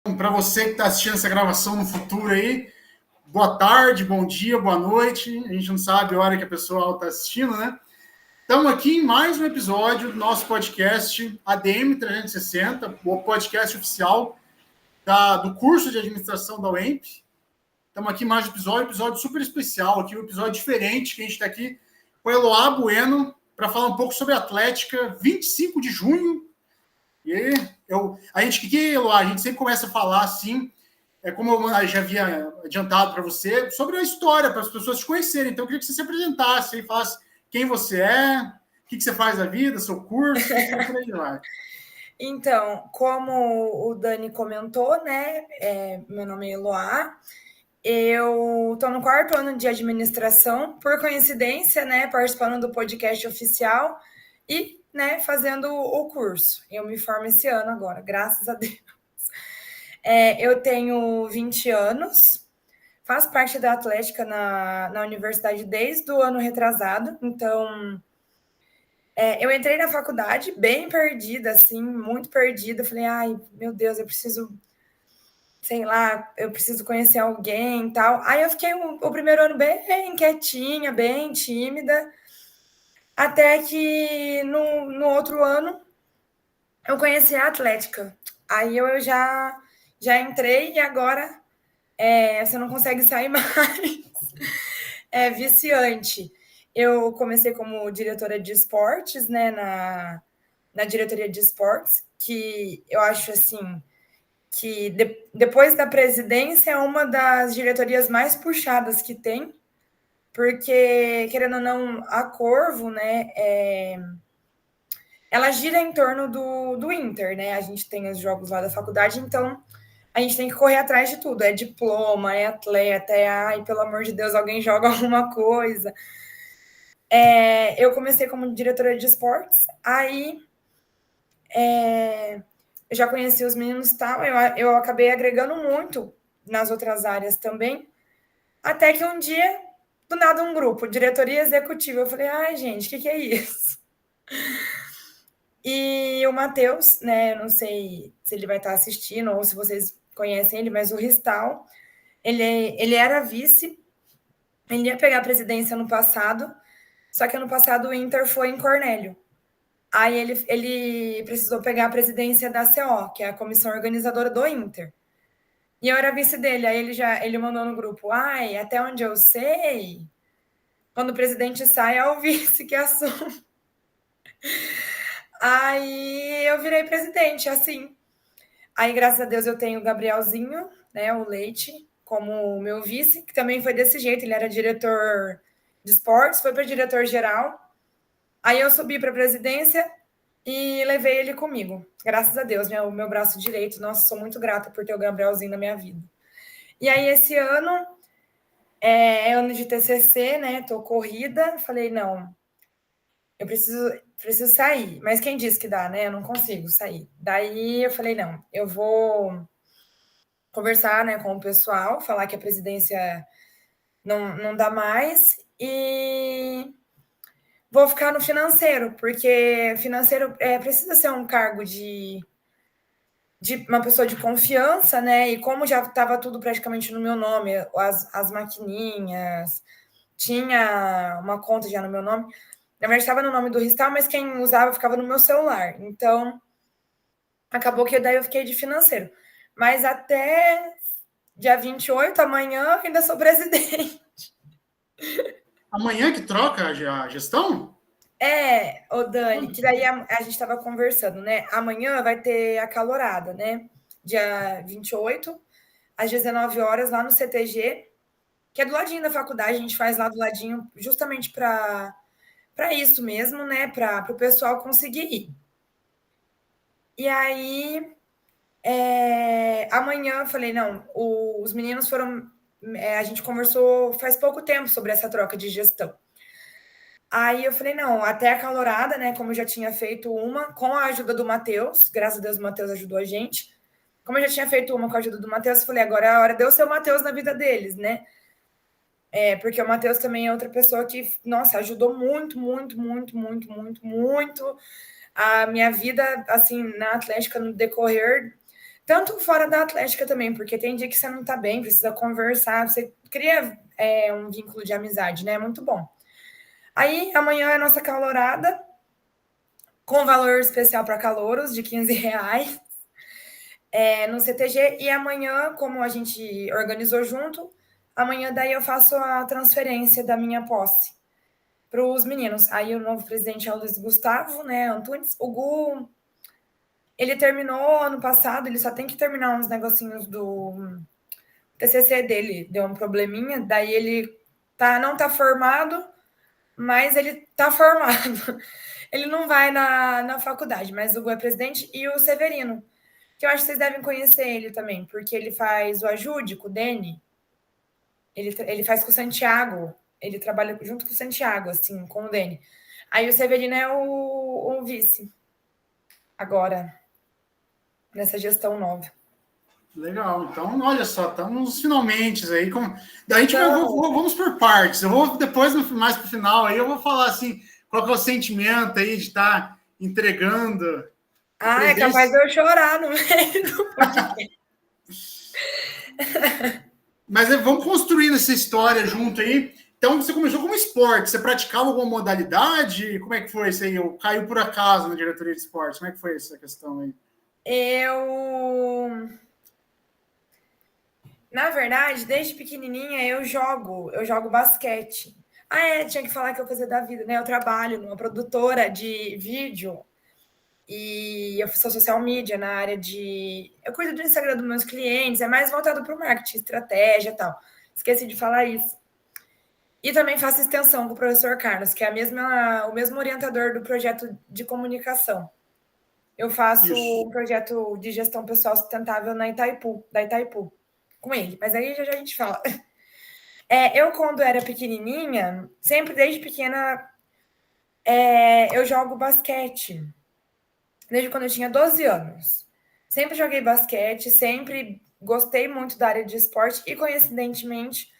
Para você que está assistindo essa gravação no futuro aí, boa tarde, bom dia, boa noite. A gente não sabe a hora que a pessoa está assistindo, né? Estamos aqui em mais um episódio do nosso podcast ADM 360, o podcast oficial do curso de administração da UEMP. Estamos aqui em mais um episódio super especial, aqui, um episódio diferente, que a gente está aqui com a Eloá Bueno para falar um pouco sobre Atlética, 25 de junho. E a gente sempre começa a falar assim, como eu já havia adiantado para você, sobre a história, para as pessoas te conhecerem. Então, eu queria que você se apresentasse e falasse quem você é, o que você faz na vida, seu curso, e por aí vai. Então, como o Dani comentou, né? Meu nome é Eloá. Eu estou no 4º ano de administração, por coincidência, né? Participando do podcast oficial e, né, fazendo o curso. Eu me formo esse ano agora, graças a Deus. Eu tenho 20 anos, faço parte da Atlética na universidade desde o ano retrasado, então eu entrei na faculdade bem perdida, assim, muito perdida. Falei, ai, meu Deus, eu preciso, sei lá, eu preciso conhecer alguém e tal. Aí eu fiquei o primeiro ano bem quietinha, bem tímida, até que no outro ano eu conheci a Atlética. Aí eu já entrei e agora você não consegue sair mais. É viciante. Eu comecei como diretora de esportes, né, na diretoria de esportes, que eu acho assim que depois da presidência é uma das diretorias mais puxadas que tem, porque, querendo ou não, a Corvo, né, ela gira em torno do Inter, né? A gente tem os jogos lá da faculdade, então a gente tem que correr atrás de tudo. É diploma, é atleta, ai, pelo amor de Deus, alguém joga alguma coisa. Eu comecei como diretora de esportes, aí eu já conheci os meninos e tal, eu acabei agregando muito nas outras áreas também, até que um dia, do nada, um grupo, diretoria executiva, eu falei, ai, gente, o que é isso? E o Matheus, né, eu não sei se ele vai estar assistindo ou se vocês conhecem ele, mas o Ristal, ele era vice, ele ia pegar a presidência no passado, só que ano passado o Inter foi em Cornélio. Aí ele precisou pegar a presidência da CO, que é a comissão organizadora do Inter. E eu era vice dele. Aí ele mandou no grupo: ai, até onde eu sei, quando o presidente sai, é o vice que assume. Aí eu virei presidente, assim. Aí, graças a Deus, eu tenho o Gabrielzinho, né, o Leite, como meu vice, que também foi desse jeito. Ele era diretor de esportes, foi para diretor-geral. Aí eu subi para a presidência e levei ele comigo. Graças a Deus, o meu braço direito. Nossa, sou muito grata por ter o Gabrielzinho na minha vida. E aí, esse ano, é ano de TCC, né? Tô corrida. Falei, não, eu preciso sair. Mas quem disse que dá, né? Eu não consigo sair. Daí eu falei, não, eu vou conversar, né, com o pessoal, falar que a presidência não dá mais e vou ficar no financeiro, porque financeiro precisa ser um cargo de uma pessoa de confiança, né? E como já estava tudo praticamente no meu nome, as maquininhas, tinha uma conta já no meu nome. Na verdade, estava no nome do Ristal, mas quem usava ficava no meu celular. Então, acabou que daí eu fiquei de financeiro. Mas até dia 28, amanhã, ainda sou presidente. Amanhã que troca a gestão? Ô Dani, que daí a gente estava conversando, né? Amanhã vai ter a calorada, né? Dia 28, às 19 horas, lá no CTG, que é do ladinho da faculdade, a gente faz lá do ladinho, justamente para isso mesmo, né? Para o pessoal conseguir ir. E aí, amanhã eu falei, não, os meninos foram. A gente conversou faz pouco tempo sobre essa troca de gestão. Aí eu falei, não, até a calorada, né? Como eu já tinha feito uma, com a ajuda do Matheus, graças a Deus o Matheus ajudou a gente. Como eu já tinha feito uma com a ajuda do Matheus, eu falei, agora é a hora de eu ser o Matheus na vida deles, né? Porque o Matheus também é outra pessoa que, nossa, ajudou muito, muito, muito, muito, muito, muito a minha vida, assim, na Atlética, no decorrer, tanto fora da Atlética também, porque tem dia que você não tá bem, precisa conversar, você cria um vínculo de amizade, né? É muito bom. Aí, amanhã é a nossa calorada, com valor especial para calouros, de R$ 15, no CTG. E amanhã, como a gente organizou junto, amanhã daí eu faço a transferência da minha posse para os meninos. Aí o novo presidente é o Luiz Gustavo, né, Antunes. O Gu, ele terminou ano passado, ele só tem que terminar uns negocinhos do TCC dele, deu um probleminha, daí ele não tá formado, mas ele tá formado. Ele não vai na faculdade, mas o Gu é presidente. E o Severino, que eu acho que vocês devem conhecer ele também, porque ele faz o Ajude com o Dene, ele faz com o Santiago, ele trabalha junto com o Santiago, assim, com o Dene. Aí o Severino é o vice, agora, nessa gestão nova. Legal, então olha só, estamos finalmente aí. Daí a gente Então, vamos por partes. Eu vou depois, mais para o final, aí eu vou falar assim, qual que é o sentimento aí de estar entregando a é capaz presidência. de eu chorar no meio do podcast. Mas vamos construindo essa história junto aí. Então, você começou como esporte, você praticava alguma modalidade? Como é que foi isso aí? Eu caiu por acaso na diretoria de esporte. Como é que foi essa questão aí? Na verdade, desde pequenininha eu jogo basquete. Tinha que falar que eu fazia da vida, né? Eu trabalho numa produtora de vídeo e eu sou social media na área de. Eu cuido do Instagram dos meus clientes, é mais voltado para o marketing, estratégia e tal. Esqueci de falar isso. E também faço extensão com o professor Carlos, que é o mesmo orientador do projeto de comunicação. Eu faço Isso. um projeto de gestão pessoal sustentável da Itaipu, com ele, mas aí já a gente fala. Eu, quando era pequenininha, sempre desde pequena, eu jogo basquete. Desde quando eu tinha 12 anos. Sempre joguei basquete, sempre gostei muito da área de esporte e, coincidentemente,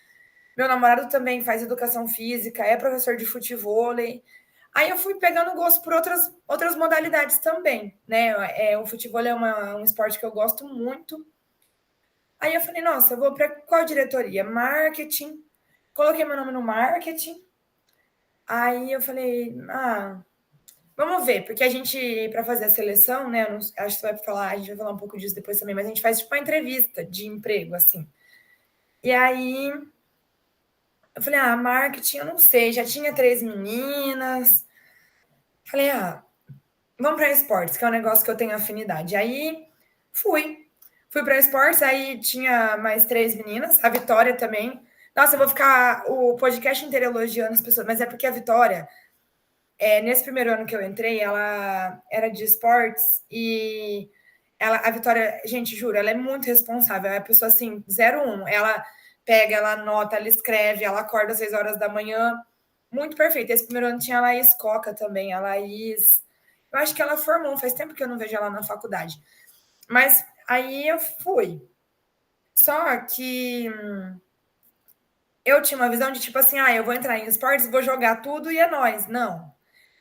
meu namorado também faz educação física, é professor de futevôlei. Aí eu fui pegando gosto por outras modalidades também, né? O futebol é um esporte que eu gosto muito. Aí eu falei, nossa, eu vou para qual diretoria? Marketing. Coloquei meu nome no marketing. Aí eu falei, vamos ver, porque a gente, para fazer a seleção, né? Acho que você vai falar, a gente vai falar um pouco disso depois também, mas a gente faz tipo uma entrevista de emprego, assim. E aí eu falei, marketing, eu não sei, já tinha 3 meninas. Falei, vamos para esportes, que é um negócio que eu tenho afinidade. Aí fui para esportes, aí tinha mais 3 meninas, a Vitória também. Nossa, eu vou ficar o podcast inteiro elogiando as pessoas, mas é porque a Vitória, nesse primeiro ano que eu entrei, ela era de esportes e a Vitória, gente, juro, ela é muito responsável. É a pessoa assim, 01. Ela pega, ela anota, ela escreve, ela acorda às 6 horas da manhã. Muito perfeita. Esse primeiro ano tinha a Laís Coca também, a Laís. Eu acho que ela formou, faz tempo que eu não vejo ela na faculdade. Mas aí eu fui. Só que eu tinha uma visão de tipo assim, eu vou entrar em esportes, vou jogar tudo e é nóis. Não.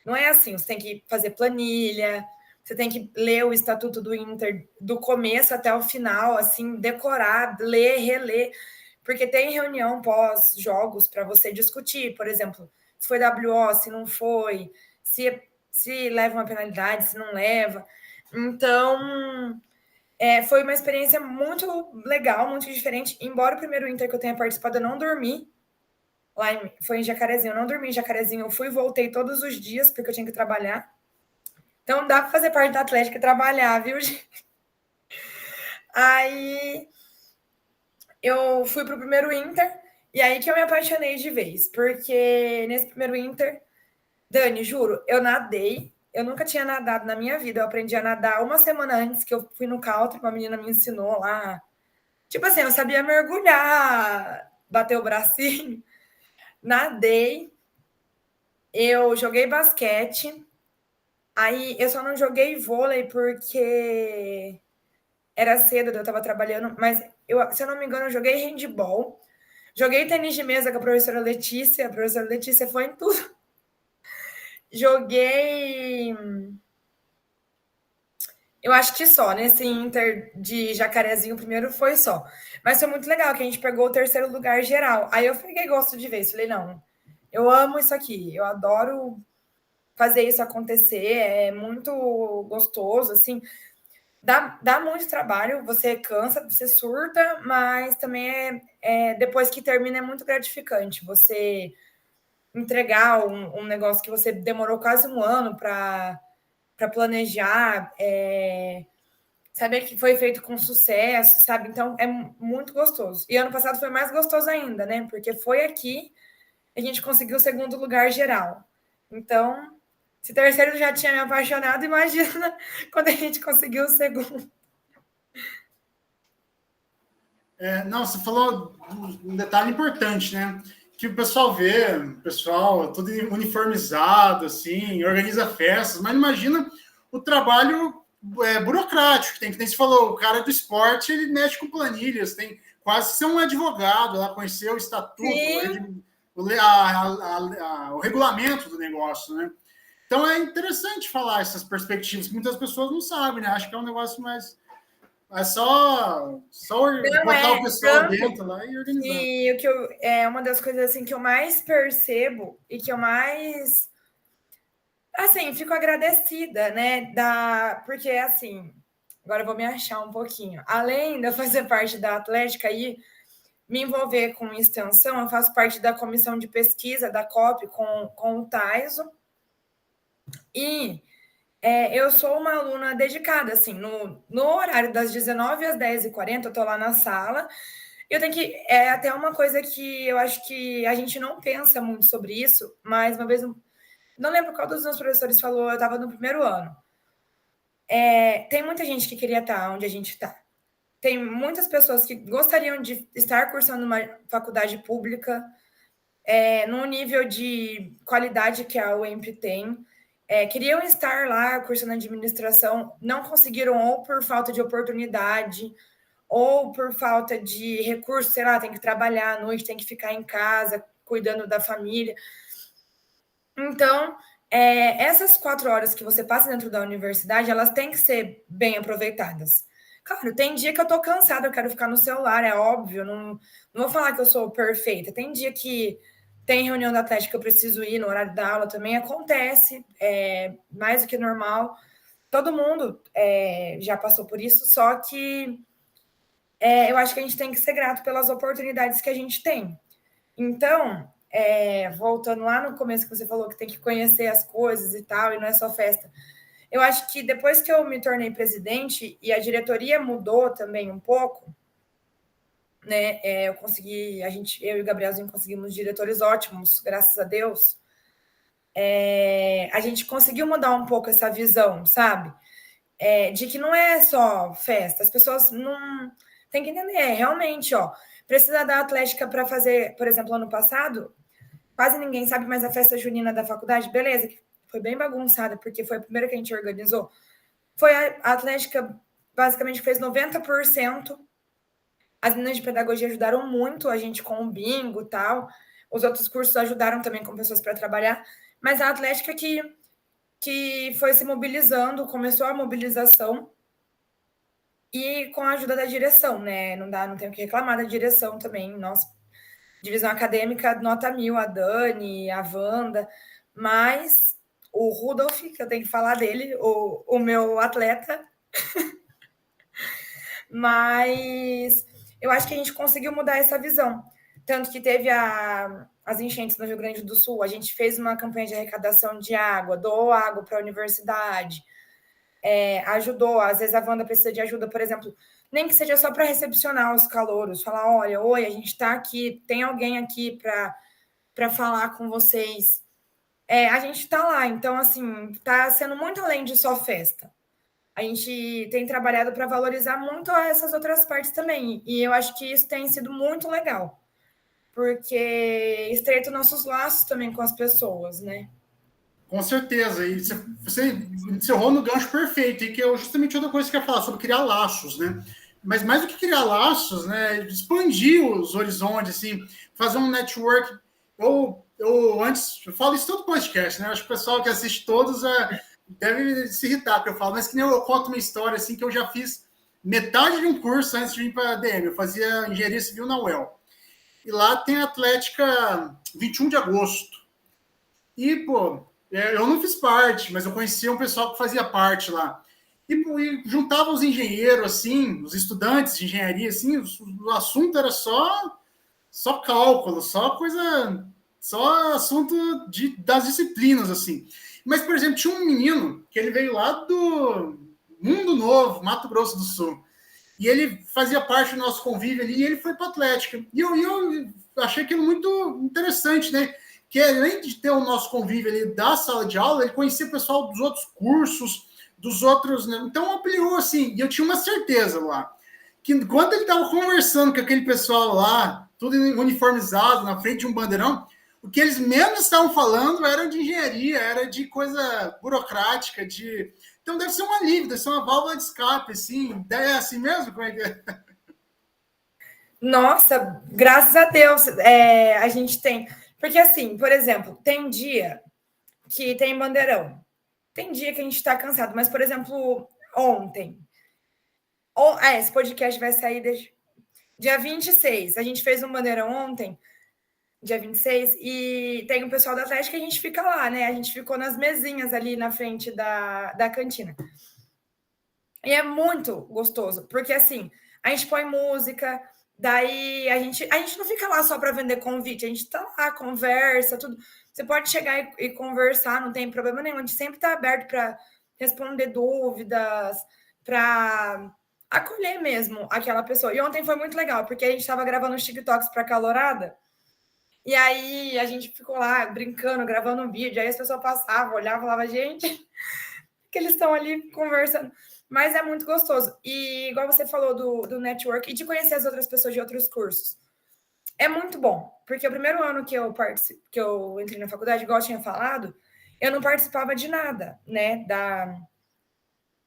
Não é assim, você tem que fazer planilha, você tem que ler o Estatuto do Inter do começo até o final, assim, decorar, ler, reler, porque tem reunião pós-jogos para você discutir, por exemplo, se foi WO, se não foi, se leva uma penalidade, se não leva. Então, foi uma experiência muito legal, muito diferente. Embora o primeiro Inter que eu tenha participado, eu não dormi, foi em Jacarezinho. Eu não dormi em Jacarezinho. Eu fui e voltei todos os dias, porque eu tinha que trabalhar. Então, dá para fazer parte da Atlética e trabalhar, viu, gente? Aí, eu fui pro primeiro Inter, e aí que eu me apaixonei de vez. Porque nesse primeiro Inter, Dani, juro, eu nadei. Eu nunca tinha nadado na minha vida. Eu aprendi a nadar uma semana antes que eu fui no country, uma menina me ensinou lá. Tipo assim, eu sabia mergulhar, bater o bracinho. Nadei. Eu joguei basquete. Aí eu só não joguei vôlei porque era cedo, eu estava trabalhando, mas se eu não me engano, eu joguei handball. Joguei tênis de mesa com a professora Letícia foi em tudo. Joguei Eu acho que só, nesse Inter de Jacarezinho, o primeiro foi só. Mas foi muito legal que a gente pegou o terceiro lugar geral. Aí eu peguei gosto de ver. Falei, não, eu amo isso aqui. Eu adoro fazer isso acontecer. É muito gostoso, assim. Dá muito trabalho, você cansa, você surta, mas também depois que termina é muito gratificante. Você entregar um negócio que você demorou quase um ano para planejar, saber que foi feito com sucesso, sabe? Então é muito gostoso. E ano passado foi mais gostoso ainda, né? Porque foi aqui a gente conseguiu o segundo lugar geral. Então, se terceiro já tinha me apaixonado, imagina quando a gente conseguiu o segundo. Não, você falou um detalhe importante, né? Que o pessoal vê, o pessoal tudo uniformizado, assim, organiza festas, mas imagina o trabalho burocrático que tem, que nem você falou, o cara do esporte, ele mexe com planilhas, tem quase que ser um advogado lá, conhecer o estatuto, o regulamento do negócio, né? Então é interessante falar essas perspectivas, que muitas pessoas não sabem, né? Acho que é um negócio mais é só Não botar o pessoal tanto. dentro lá e organizar. E o que é uma das coisas assim que eu mais percebo e que eu mais assim, fico agradecida, né, porque assim, agora eu vou me achar um pouquinho. Além de eu fazer parte da Atlética e me envolver com extensão, eu faço parte da comissão de pesquisa da COP com o Taiso. E eu sou uma aluna dedicada, assim, no horário das 19 às 10h40, eu estou lá na sala. Eu tenho que. É até uma coisa que eu acho que a gente não pensa muito sobre isso, mas uma vez, não lembro qual dos meus professores falou, eu estava no primeiro ano. Tem muita gente que queria estar onde a gente está. Tem muitas pessoas que gostariam de estar cursando uma faculdade pública, no nível de qualidade que a UEMP tem. Queriam estar lá cursando administração, não conseguiram, ou por falta de oportunidade, ou por falta de recurso, sei lá, tem que trabalhar à noite, tem que ficar em casa cuidando da família. Então, essas 4 horas que você passa dentro da universidade, elas têm que ser bem aproveitadas. Claro, tem dia que eu tô cansada, eu quero ficar no celular, é óbvio, não vou falar que eu sou perfeita. Tem dia que tem reunião da Atlética que eu preciso ir no horário da aula também, acontece, mais do que normal. Todo mundo já passou por isso, só que eu acho que a gente tem que ser grato pelas oportunidades que a gente tem. Então, voltando lá no começo que você falou que tem que conhecer as coisas e tal, e não é só festa. Eu acho que depois que eu me tornei presidente e a diretoria mudou também um pouco, né? Eu e o Gabrielzinho conseguimos diretores ótimos, graças a Deus. A gente conseguiu mudar um pouco essa visão, sabe? De que não é só festa, as pessoas não tem que entender, realmente, ó, precisa da Atlética para fazer, por exemplo, ano passado, quase ninguém sabe, mas a festa junina da faculdade, beleza, que foi bem bagunçada, porque foi a primeira que a gente organizou. Foi a Atlética, basicamente, fez 90%. As meninas de pedagogia ajudaram muito a gente com o bingo e tal. Os outros cursos ajudaram também com pessoas para trabalhar. Mas a Atlética que foi se mobilizando, começou a mobilização e com a ajuda da direção, né? Não tenho que reclamar da direção também. Nossa, divisão acadêmica, nota 1000, a Dani, a Wanda, mas o Rudolf, que eu tenho que falar dele, o meu atleta, mas eu acho que a gente conseguiu mudar essa visão. Tanto que teve as enchentes no Rio Grande do Sul, a gente fez uma campanha de arrecadação de água, doou água para a universidade, ajudou. Às vezes a Wanda precisa de ajuda, por exemplo, nem que seja só para recepcionar os calouros, falar, olha, oi, a gente está aqui, tem alguém aqui para falar com vocês. A gente está lá, então, assim, está sendo muito além de só festa. A gente tem trabalhado para valorizar muito essas outras partes também, e eu acho que isso tem sido muito legal, porque estreita nossos laços também com as pessoas, né? Com certeza. E você encerrou no gancho perfeito, e que é justamente outra coisa que eu ia falar, sobre criar laços, né? Mas mais do que criar laços, né? Expandir os horizontes, assim, fazer um network. Eu falo isso todo podcast, né? Acho que o pessoal que assiste todos deve se irritar porque eu falo, mas que nem eu conto uma história assim que eu já fiz metade de um curso antes de ir para a DM. Eu fazia engenharia civil na UEL. E lá tem a Atlética 21 de agosto. E, pô, eu não fiz parte, mas eu conhecia um pessoal que fazia parte lá. E juntava os engenheiros, assim, os estudantes de engenharia, assim, o assunto era só cálculo, só assunto das disciplinas, assim. Mas, por exemplo, tinha um menino que ele veio lá do Mundo Novo, Mato Grosso do Sul. E ele fazia parte do nosso convívio ali, e ele foi para a Atlética. E eu achei aquilo muito interessante, né? Que além de ter o nosso convívio ali da sala de aula, ele conhecia o pessoal dos outros cursos, dos outros, né? Então ampliou assim, e eu tinha uma certeza lá, que quando ele estava conversando com aquele pessoal lá, tudo uniformizado, na frente de um bandeirão, o que eles menos estavam falando era de engenharia, era de coisa burocrática, de... Então deve ser um alívio, deve ser uma válvula de escape, assim. É assim mesmo? Como é que é? Nossa, graças a Deus, a gente tem. Porque, assim, por exemplo, tem dia que tem bandeirão. Tem dia que a gente está cansado, mas, por exemplo, ontem. Esse podcast vai sair dia 26. A gente fez um bandeirão ontem, dia 26, e tem um pessoal da Atlética que a gente fica lá, né? A gente ficou nas mesinhas ali na frente da cantina. E é muito gostoso, porque assim, a gente põe música, daí a gente não fica lá só para vender convite, a gente tá lá, conversa, tudo. Você pode chegar e conversar, não tem problema nenhum, a gente sempre está aberto para responder dúvidas, para acolher mesmo aquela pessoa. E ontem foi muito legal, porque a gente estava gravando os TikToks para Calorada, e aí a gente ficou lá brincando, gravando um vídeo, aí as pessoas passavam, olhavam, falavam, gente, que eles estão ali conversando. Mas é muito gostoso. E igual você falou do network e de conhecer as outras pessoas de outros cursos. É muito bom, porque o primeiro ano que eu entrei na faculdade, igual eu tinha falado, eu não participava de nada, né?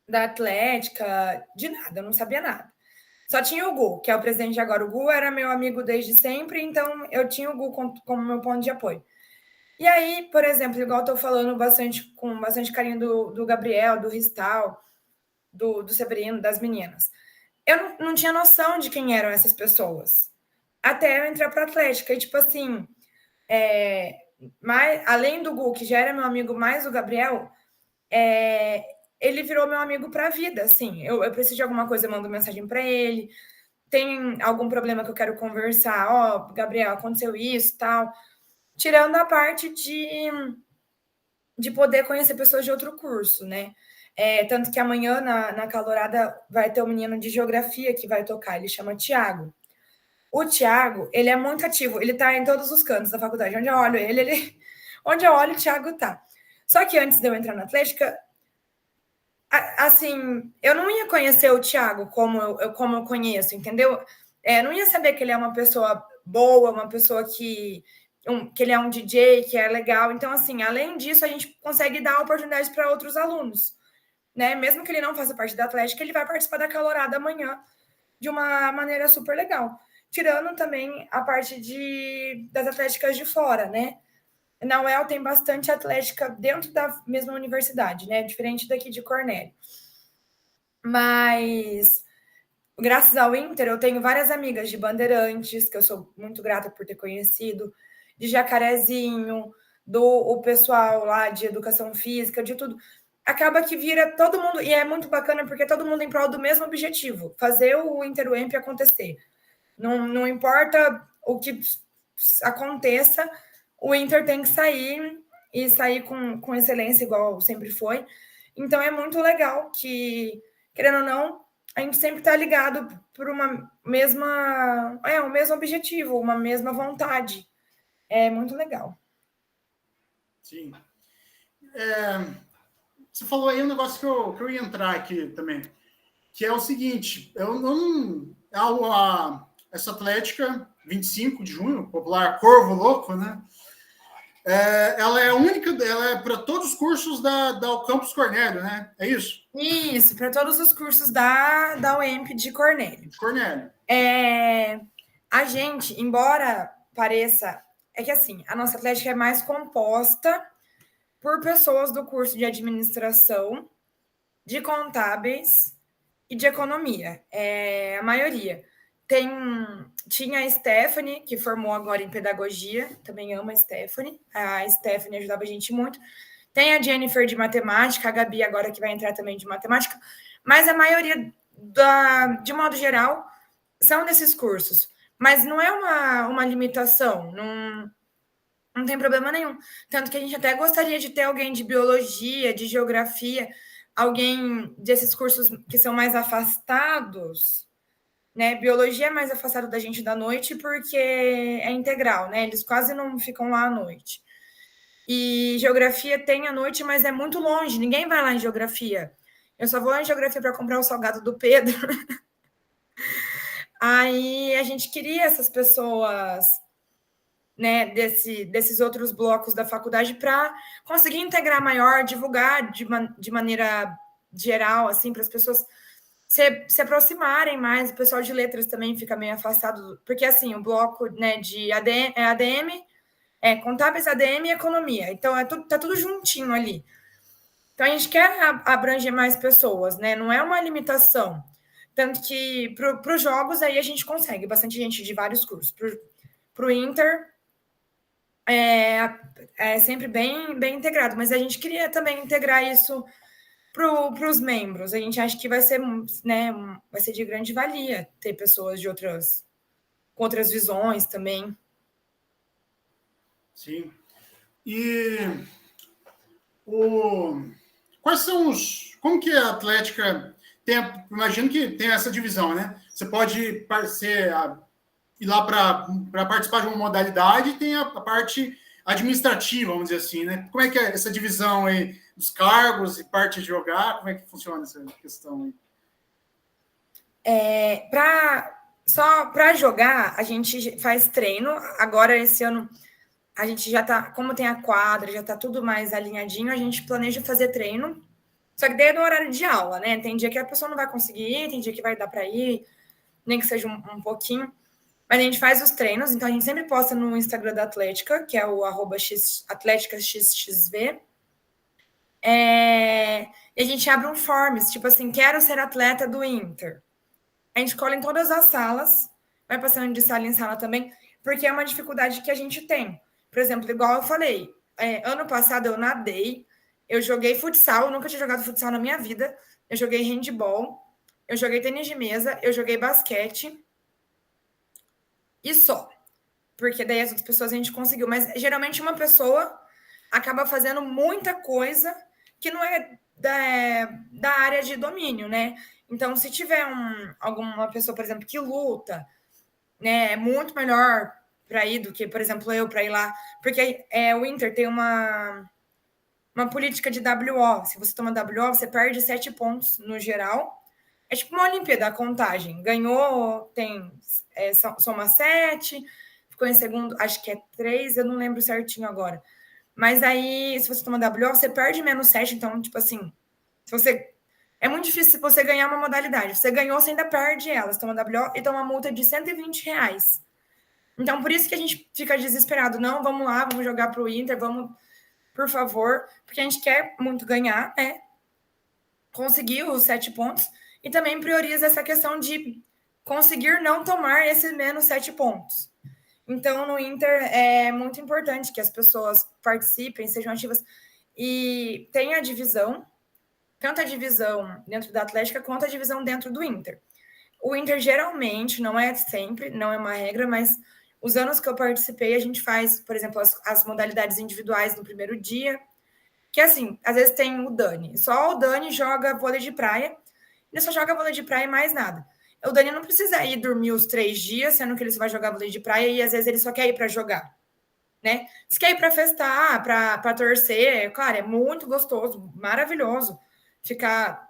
Da Atlética, de nada, eu não sabia nada. Só tinha o Gu, que é o presidente de agora. O Gu era meu amigo desde sempre, então eu tinha o Gu como meu ponto de apoio. E aí, por exemplo, igual eu tô falando com bastante carinho do Gabriel, do Ristal, do Severino, das meninas. Eu não tinha noção de quem eram essas pessoas. Até eu entrar para a Atlética. E, tipo assim, além do Gu, que já era meu amigo, mais o Gabriel, ele virou meu amigo para a vida. Assim, eu preciso de alguma coisa, eu mando mensagem para ele. Tem algum problema que eu quero conversar? Ó, Gabriel, aconteceu isso, tal. Tirando a parte de poder conhecer pessoas de outro curso, né? Tanto que amanhã, na Calorada, vai ter um menino de geografia que vai tocar, ele chama Tiago. O Tiago, ele é muito ativo, ele tá em todos os cantos da faculdade. Onde eu olho onde eu olho, o Tiago tá. Só que antes de eu entrar na Atlética, assim, eu não ia conhecer o Tiago como eu conheço, entendeu? Não ia saber que ele é uma pessoa boa, uma pessoa que ele é um DJ, que é legal. Então, assim, além disso, a gente consegue dar oportunidades para outros alunos, né? Mesmo que ele não faça parte da Atlética, ele vai participar da Calorada amanhã de uma maneira super legal. Tirando também a parte das atléticas de fora, né? Na UEL tem bastante atlética dentro da mesma universidade, né? Diferente daqui de Cornélio. Mas, graças ao Inter, eu tenho várias amigas de Bandeirantes, que eu sou muito grata por ter conhecido, de Jacarezinho, o pessoal lá de educação física, de tudo. Acaba que vira todo mundo, e é muito bacana porque todo mundo em prol do mesmo objetivo, fazer o Inter-UEMP acontecer. Não importa o que aconteça, o Inter tem que sair e sair com excelência, igual sempre foi. Então é muito legal que, querendo ou não, a gente sempre está ligado por um mesmo objetivo, uma mesma vontade. É muito legal. Sim. Você falou aí um negócio que eu ia entrar aqui também, que é o seguinte, eu não... essa Atlética, 25 de junho, popular Corvo Louco, né? Ela é única, ela é para todos os cursos da Campus Cornélio, né? É isso? Isso, para todos os cursos da UEMP de Cornélio. Cornélio. A gente, embora pareça... É que assim, a nossa Atlética é mais composta por pessoas do curso de administração, de contábeis e de economia. A maioria. Tinha a Stephanie, que formou agora em pedagogia, também amo a Stephanie. A Stephanie ajudava a gente muito. Tem a Jennifer de matemática, a Gabi agora que vai entrar também de matemática, mas a maioria, de modo geral, são desses cursos. Mas não é uma limitação, não tem problema nenhum. Tanto que a gente até gostaria de ter alguém de biologia, de geografia, alguém desses cursos que são mais afastados, né? Biologia é mais afastado da gente da noite porque é integral, né? Eles quase não ficam lá à noite. E geografia tem à noite, mas é muito longe, ninguém vai lá em geografia. Eu só vou lá em geografia para comprar o salgado do Pedro. Aí a gente queria essas pessoas, né, desses outros blocos da faculdade para conseguir integrar maior, divulgar de maneira geral, assim, para as pessoas se aproximarem mais. O pessoal de letras também fica meio afastado, porque assim, o bloco, né, de ADM, contábeis, ADM e economia. Então, tá tudo juntinho ali. Então, a gente quer abranger mais pessoas, né? Não é uma limitação. Tanto que para os jogos aí a gente consegue bastante gente de vários cursos. Para o Inter é sempre bem integrado, mas a gente queria também integrar isso para os membros. A gente acha que vai ser, né, vai ser de grande valia ter pessoas com outras visões também. Sim. E quais são como que a Atlética imagino que tem essa divisão, né? Você pode ir lá para participar de uma modalidade e tem a parte administrativa, vamos dizer assim, né? Como é que é essa divisão aí dos cargos e parte de jogar? Como é que funciona essa questão aí? Só para jogar, a gente faz treino. Agora, esse ano, a gente já tá, como tem a quadra, já tá tudo mais alinhadinho, a gente planeja fazer treino. Só que daí é no horário de aula, né? Tem dia que a pessoa não vai conseguir ir, tem dia que vai dar para ir, nem que seja um pouquinho. Mas a gente faz os treinos, então a gente sempre posta no Instagram da Atlética, que é o @atléticaxxv. E a gente abre um forms, tipo assim, quero ser atleta do Inter. A gente cola em todas as salas, vai passando de sala em sala também, porque é uma dificuldade que a gente tem. Por exemplo, igual eu falei, ano passado eu nadei, eu joguei futsal, eu nunca tinha jogado futsal na minha vida, eu joguei handball, eu joguei tênis de mesa, eu joguei basquete, e só. Porque daí as outras pessoas a gente conseguiu. Mas geralmente uma pessoa acaba fazendo muita coisa que não é da área de domínio, né? Então, se tiver alguma pessoa, por exemplo, que luta, né, é muito melhor para ir do que, por exemplo, eu para ir lá. Porque o Inter tem uma política de WO. Se você toma WO, você perde 7 pontos no geral. É tipo uma Olimpíada, a contagem. Ganhou, soma 7, ficou em segundo, acho que é 3, eu não lembro certinho agora. Mas aí, se você toma WO, você perde menos 7, então, tipo assim, é muito difícil você ganhar uma modalidade. Você ganhou, você ainda perde ela. Você toma WO e toma uma multa de R$ 120. Então, por isso que a gente fica desesperado. Não, vamos lá, vamos jogar pro Inter, vamos, por favor, porque a gente quer muito ganhar, né? Conseguir os 7 pontos e também prioriza essa questão de conseguir não tomar esses menos 7 pontos. Então, no Inter, é muito importante que as pessoas participem, sejam ativas. E tem a divisão, tanto a divisão dentro da Atlética, quanto a divisão dentro do Inter. O Inter, geralmente, não é sempre, não é uma regra, mas os anos que eu participei, a gente faz, por exemplo, as modalidades individuais no primeiro dia, que, assim, às vezes tem o Dani. Só o Dani joga vôlei de praia, ele só joga vôlei de praia e mais nada. O Dani não precisa ir dormir os 3 dias, sendo que ele só vai jogar vôlei de praia e às vezes ele só quer ir para jogar, né? Se quer ir para festar, para torcer, claro, é muito gostoso, maravilhoso ficar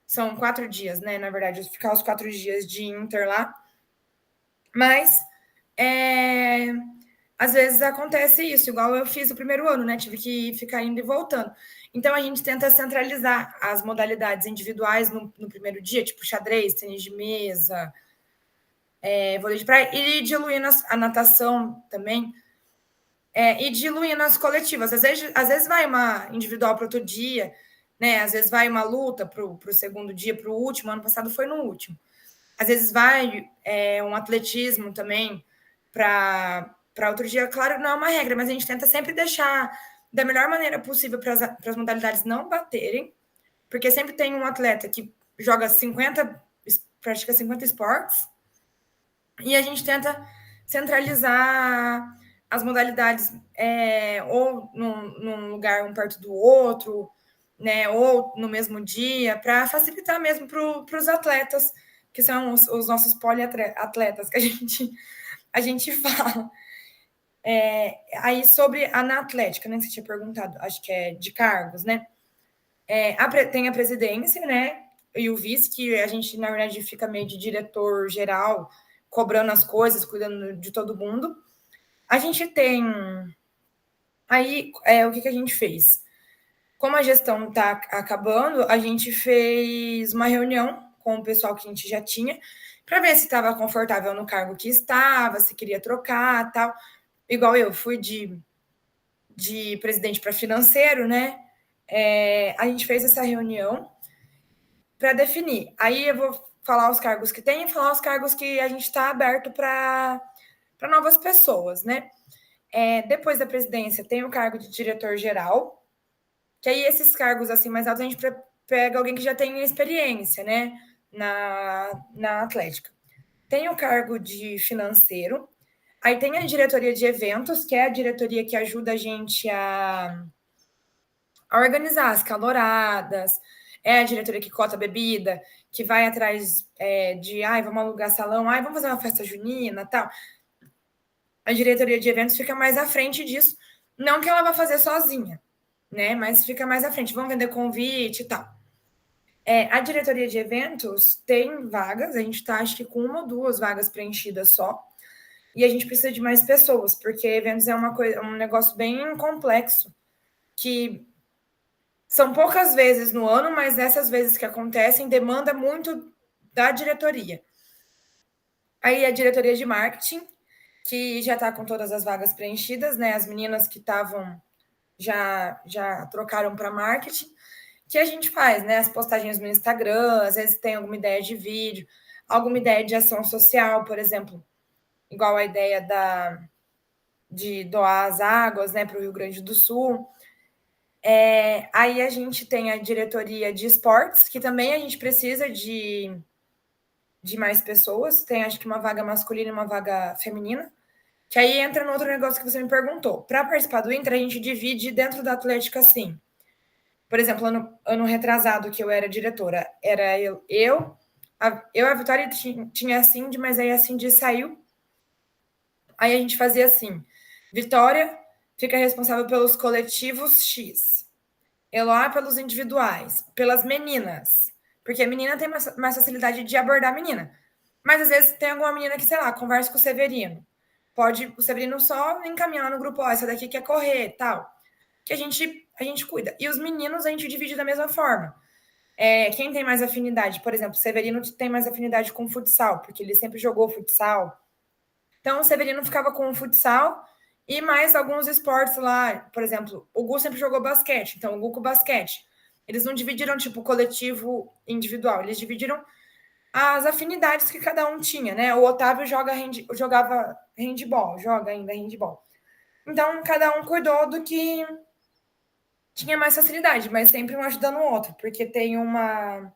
são 4 dias, né? Na verdade, ficar os 4 dias de Inter lá. Mas às vezes acontece isso, igual eu fiz o primeiro ano, né? Tive que ficar indo e voltando. Então, a gente tenta centralizar as modalidades individuais no primeiro dia, tipo xadrez, tênis de mesa, vôlei de praia, e diluindo a natação também. e diluindo as coletivas. Às vezes vai uma individual para outro dia, né? Às vezes vai uma luta para o segundo dia, para o último. Ano passado foi no último. Às vezes vai um atletismo também para outro dia. Claro, não é uma regra, mas a gente tenta sempre deixar da melhor maneira possível para as modalidades não baterem, porque sempre tem um atleta que joga pratica 50 esportes, e a gente tenta centralizar as modalidades ou num lugar um perto do outro, né, ou no mesmo dia, para facilitar mesmo para os atletas, que são os nossos poliatletas que a gente fala. Aí sobre a na Atlética, né, que você tinha perguntado, acho que é de cargos, né? Tem a presidência, né? E o vice, que a gente, na verdade, fica meio de diretor geral, cobrando as coisas, cuidando de todo mundo. A gente tem. Aí, o que a gente fez? Como a gestão está acabando, a gente fez uma reunião com o pessoal que a gente já tinha, para ver se estava confortável no cargo que estava, se queria trocar tal. Igual eu fui de presidente para financeiro, né? A gente fez essa reunião para definir. Aí eu vou falar os cargos que tem e falar os cargos que a gente está aberto para novas pessoas, né? Depois da presidência tem o cargo de diretor-geral, que aí esses cargos assim mais altos a gente pega alguém que já tem experiência, né? Na Atlética. Tem o cargo de financeiro, aí tem a diretoria de eventos, que é a diretoria que ajuda a gente a organizar as caloradas, é a diretoria que cota a bebida, que vai atrás vamos alugar salão, vamos fazer uma festa junina, tal. A diretoria de eventos fica mais à frente disso, não que ela vá fazer sozinha, né? Mas fica mais à frente, vamos vender convite e tal. A diretoria de eventos tem vagas, a gente está, acho que, com 1 ou 2 vagas preenchidas só, e a gente precisa de mais pessoas, porque eventos é um negócio bem complexo, que são poucas vezes no ano, mas essas vezes que acontecem demanda muito da diretoria. Aí a diretoria de marketing, que já está com todas as vagas preenchidas, né? As meninas que estavam já trocaram para marketing, que a gente faz, né? As postagens no Instagram, às vezes tem alguma ideia de vídeo, alguma ideia de ação social, por exemplo, igual a ideia de doar as águas, né, para o Rio Grande do Sul. Aí a gente tem a diretoria de esportes, que também a gente precisa de mais pessoas. Tem, acho que, uma vaga masculina e uma vaga feminina. Que aí entra no outro negócio que você me perguntou. Para participar do Inter, a gente divide dentro da Atlética assim. Por exemplo, ano retrasado, que eu era diretora, era a Vitória tinha a Cindy, mas aí a Cindy saiu. Aí a gente fazia assim: Vitória fica responsável pelos coletivos X, Eloá pelos individuais, pelas meninas, porque a menina tem mais facilidade de abordar a menina. Mas às vezes tem alguma menina que, sei lá, conversa com o Severino. Pode o Severino só encaminhar no grupo, essa daqui quer correr, tal. Que a gente cuida. E os meninos a gente divide da mesma forma. Quem tem mais afinidade? Por exemplo, o Severino tem mais afinidade com o futsal, porque ele sempre jogou futsal. Então, o Severino ficava com o futsal e mais alguns esportes lá. Por exemplo, o Gu sempre jogou basquete, então o Gu com basquete. Eles não dividiram, tipo, coletivo individual, eles dividiram as afinidades que cada um tinha, né? O Otávio jogava handball, joga ainda handball. Então, cada um cuidou do que tinha mais facilidade, mas sempre um ajudando o outro, porque tem uma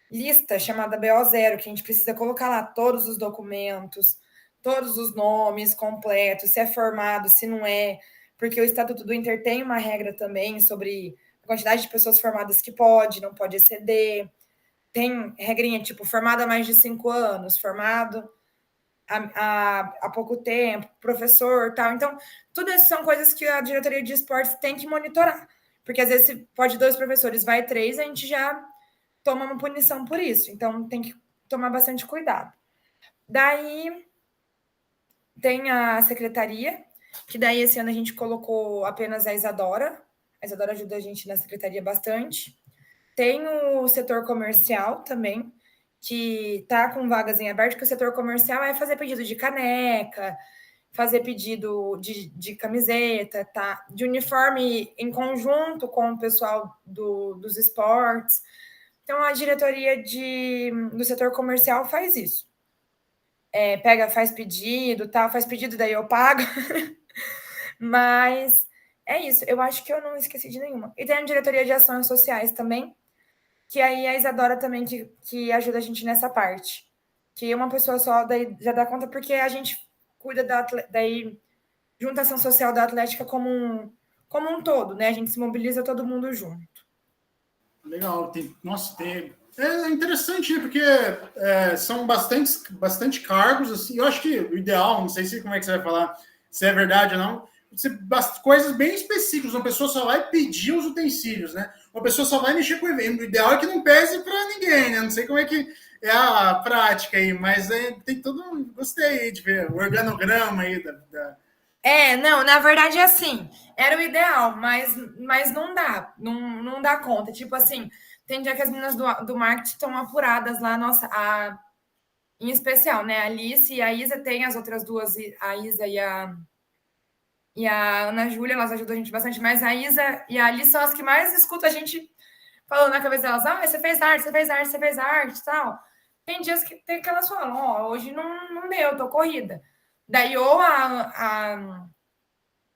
lista chamada BO0, que a gente precisa colocar lá todos os documentos, todos os nomes completos, se é formado, se não é, porque o Estatuto do Inter tem uma regra também sobre a quantidade de pessoas formadas que não pode exceder. Tem regrinha, tipo, formado há mais de 5 anos, formado há pouco tempo, professor, tal. Então, tudo isso são coisas que a diretoria de esportes tem que monitorar. Porque às vezes se pode 2 professores, vai 3, a gente já toma uma punição por isso. Então, tem que tomar bastante cuidado. Daí, tem a secretaria, que daí esse ano a gente colocou apenas a Isadora. A Isadora ajuda a gente na secretaria bastante. Tem o setor comercial também, que está com vagas em aberto, que o setor comercial é fazer pedido de caneca, fazer pedido de camiseta, tá? De uniforme em conjunto com o pessoal dos esportes. Então, a diretoria do setor comercial faz isso. Faz pedido, tal, faz pedido, daí eu pago. Mas é isso, eu acho que eu não esqueci de nenhuma. E tem a diretoria de ações sociais também, que aí a Isadora também que ajuda a gente nessa parte. Que uma pessoa só daí já dá conta, porque a gente cuida daí juntação social da Atlética como um todo, né? A gente se mobiliza todo mundo junto. Legal, é interessante, né? Porque são bastante cargos, assim. Eu acho que o ideal, não sei se como é que você vai falar, se é verdade ou não, coisas bem específicas. Uma pessoa só vai pedir os utensílios, né? Uma pessoa só vai mexer com o evento. O ideal é que não pese para ninguém, né? Não sei como é que é a prática aí, mas tem todo. Gostei de ver o organograma aí Não, na verdade é assim, era o ideal, mas não dá, não dá conta. Tipo assim, tem dia que as meninas do marketing estão apuradas lá, nossa, em especial, né? A Alice e a Isa, tem as outras duas, a Isa e a Ana Júlia, elas ajudam a gente bastante, mas a Isa e a Alice são as que mais escutam a gente falando na cabeça delas, você fez arte, você fez arte, você fez arte e tal. Tem dias que elas falam, hoje não deu, tô corrida. Daí ou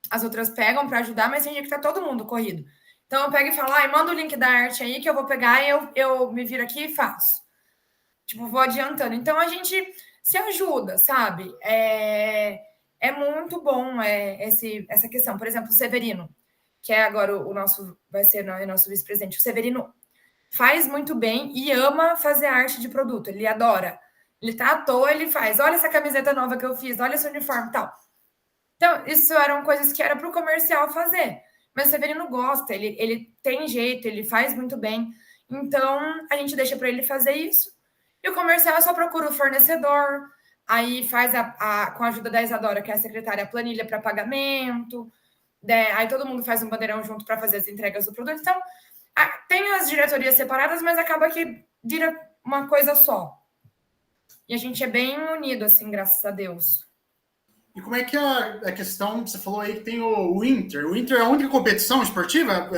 as outras pegam para ajudar, mas tem dia que tá todo mundo corrido. Então eu pego e falo, manda o link da arte aí que eu vou pegar e eu me viro aqui e faço. Tipo, vou adiantando. Então a gente se ajuda, sabe? É muito bom essa questão. Por exemplo, o Severino, que é agora vai ser nosso vice-presidente. O Severino faz muito bem e ama fazer arte de produto. Ele adora. Ele tá à toa, ele faz. Olha essa camiseta nova que eu fiz, olha esse uniforme e tal. Então, isso eram coisas que era para o comercial fazer. Mas o Severino gosta, ele tem jeito, ele faz muito bem. Então, a gente deixa para ele fazer isso. E o comercial só procura o fornecedor, aí faz com a ajuda da Isadora, que é a secretária, a planilha para pagamento. Aí todo mundo faz um bandeirão junto para fazer as entregas do produto. Então, tem as diretorias separadas, mas acaba que vira uma coisa só. E a gente é bem unido, assim, graças a Deus. E como é que é a questão, você falou aí que tem o Inter. O Inter é a única competição esportiva?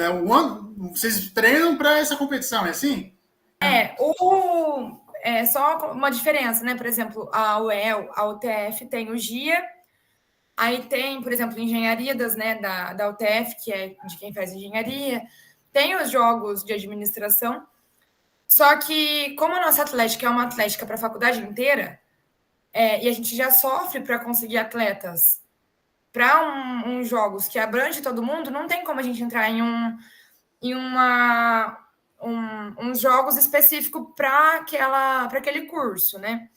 Vocês treinam para essa competição, é assim? É só uma diferença, né? Por exemplo, a UEL, a UTF tem o GIA, aí tem, por exemplo, engenharias, né, da UTF, que é de quem faz engenharia, tem os jogos de administração, só que como a nossa atlética é uma atlética para a faculdade inteira, e a gente já sofre para conseguir atletas para uns jogos que abrange todo mundo, não tem como a gente entrar em uns jogos específicos para aquele curso, né?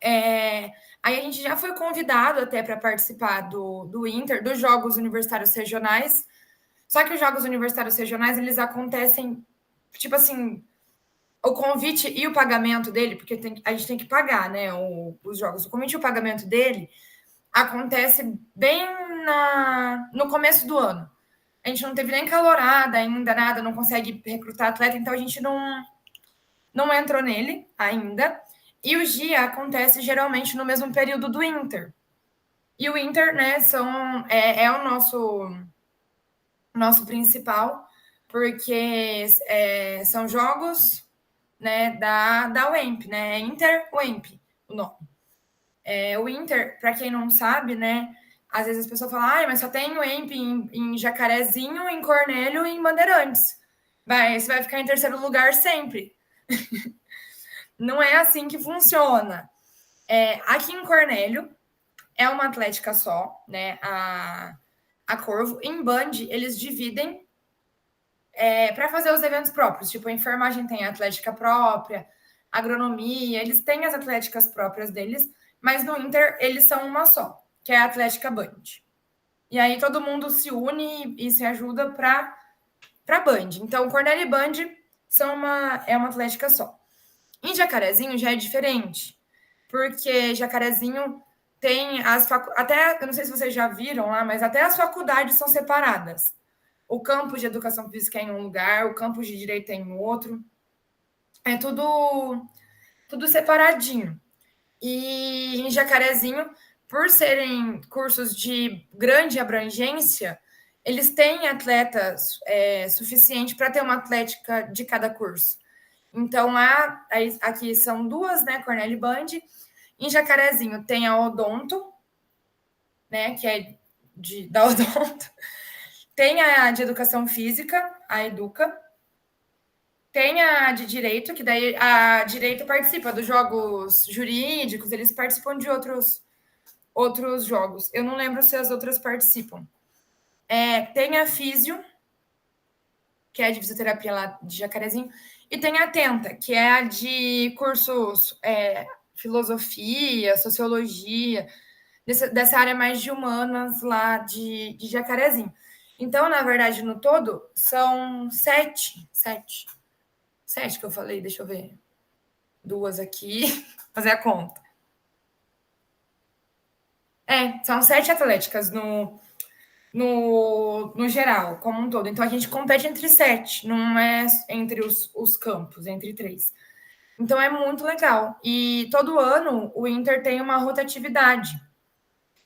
Aí a gente já foi convidado até para participar do Inter, dos Jogos Universitários Regionais, só que os Jogos Universitários Regionais, eles acontecem, tipo assim, o convite e o pagamento dele, porque a gente tem que pagar, né, os jogos. O convite e o pagamento dele acontece bem no começo do ano. A gente não teve nem calorada ainda, nada, não consegue recrutar atleta, então a gente não entrou nele ainda. E o GIA acontece geralmente no mesmo período do Inter. E o Inter, né, é o nosso principal, porque são jogos, né, da UEMP, né, Inter-UEMP, o nome. O Inter, para quem não sabe, né, às vezes as pessoas falam, mas só tem o EMP em Jacarezinho, em Cornélio e em Bandeirantes. Você vai ficar em terceiro lugar sempre. Não é assim que funciona. Aqui em Cornélio, é uma atlética só, né, a Corvo. Em Band, eles dividem para fazer os eventos próprios. Tipo, a enfermagem tem a atlética própria, agronomia, eles têm as atléticas próprias deles, mas no Inter, eles são uma só, que é a Atlética Band. E aí todo mundo se une e se ajuda para Band. Então, Cornélio e Band é uma atlética só. Em Jacarezinho já é diferente, porque Jacarezinho tem até, eu não sei se vocês já viram lá, mas até as faculdades são separadas. O campus de educação física é em um lugar, o campus de direito é em outro. É tudo separadinho. E em Jacarezinho, por serem cursos de grande abrangência, eles têm atletas suficiente para ter uma atlética de cada curso. Então, aqui são duas, né? Cornélio e Band. Em Jacarezinho tem a Odonto, né? Que é da Odonto. Tem a de Educação Física, a Educa. Tem a de Direito, que daí a Direito participa dos jogos jurídicos, eles participam de outros jogos. Eu não lembro se as outras participam. Tem a Físio, que é a de fisioterapia lá de Jacarezinho, e tem a Tenta, que é a de cursos filosofia, sociologia, dessa área mais de humanas lá de Jacarezinho. Então, na verdade, no todo, são sete que eu falei, deixa eu ver. Duas aqui, fazer a conta. São 7 atléticas no geral, como um todo. Então, a gente compete entre 7, não é entre os campos, entre 3. Então, é muito legal. E todo ano, o Inter tem uma rotatividade.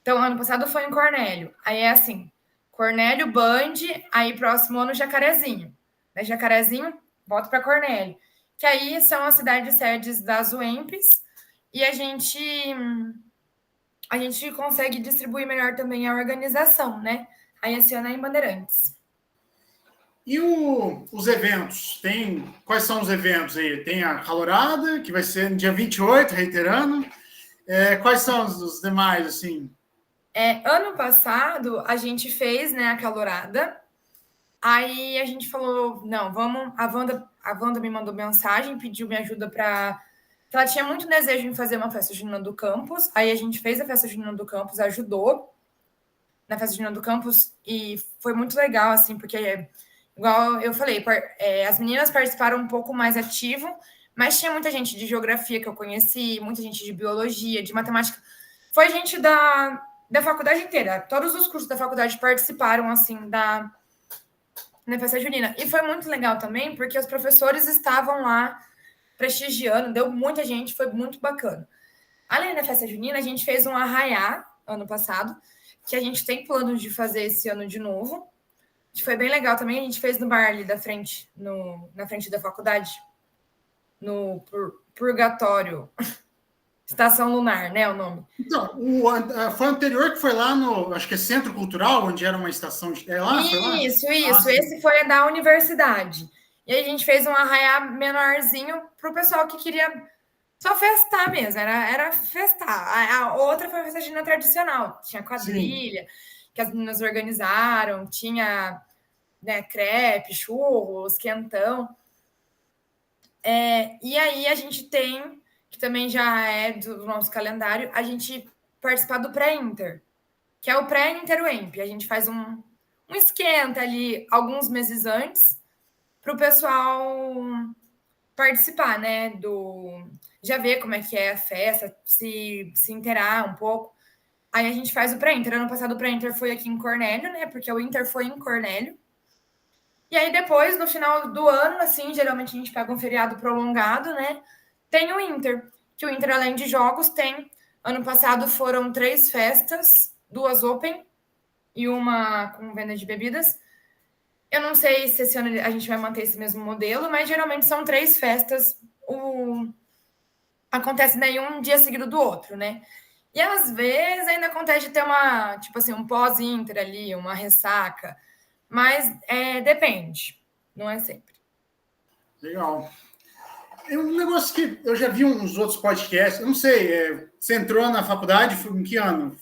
Então, ano passado foi em Cornélio. Aí é assim, Cornélio, Band, aí próximo ano, Jacarezinho. Da Jacarezinho, volta para Cornélio. Que aí são as cidades sedes das UEMPs. E a gente consegue distribuir melhor também a organização, né? Aí esse ano é em Bandeirantes. E os eventos? Quais são os eventos aí? Tem a Calorada, que vai ser no dia 28, reiterando. Quais são os demais, assim? Ano passado, a gente fez, né, a Calorada. Aí a gente falou, não, vamos... A Wanda me mandou mensagem, pediu minha ajuda para... Ela tinha muito desejo em fazer uma festa junina do campus. Aí a gente fez a festa junina do campus, ajudou na festa junina do campus. E foi muito legal, assim, porque... Igual eu falei, as meninas participaram um pouco mais ativo, mas tinha muita gente de geografia que eu conheci, muita gente de biologia, de matemática. Foi gente da faculdade inteira. Todos os cursos da faculdade participaram, assim, na festa junina. E foi muito legal também, porque os professores estavam lá prestigiando, deu muita gente, foi muito bacana. Além da festa junina, a gente fez um arraiá ano passado, que a gente tem planos de fazer esse ano de novo. Foi bem legal também. A gente fez no bar ali da frente, na frente da faculdade, no Purgatório. Estação Lunar, né? O nome. Então, foi o anterior que foi lá no, acho que é Centro Cultural, onde era uma estação de. Lá? Isso. Esse foi da universidade. E aí a gente fez um arraiá menorzinho para o pessoal que queria só festar mesmo. Era festar. A outra foi uma festa junina tradicional. Tinha quadrilha, que as meninas organizaram, tinha, né, crepe, churros, quentão. E aí a gente tem, que também já é do nosso calendário, a gente participar do pré-inter, que é o pré-interwemp. A gente faz um esquenta ali alguns meses antes para o pessoal participar, né? Já ver como é que é a festa, se inteirar um pouco. Aí a gente faz o pré-inter. Ano passado o pré-inter foi aqui em Cornélio, né? Porque o Inter foi em Cornélio. E aí depois, no final do ano, assim, geralmente a gente pega um feriado prolongado, né? Tem o Inter, que o Inter, além de jogos, tem... Ano passado foram 3 festas, 2 open e uma com venda de bebidas. Eu não sei se esse ano a gente vai manter esse mesmo modelo, mas geralmente são 3 festas. Acontece daí um dia seguido do outro, né? E às vezes ainda acontece de ter um pós-Inter ali, uma ressaca. Mas depende, não é sempre. Legal. Um negócio que eu já vi uns outros podcasts, eu não sei, você entrou na faculdade em que ano?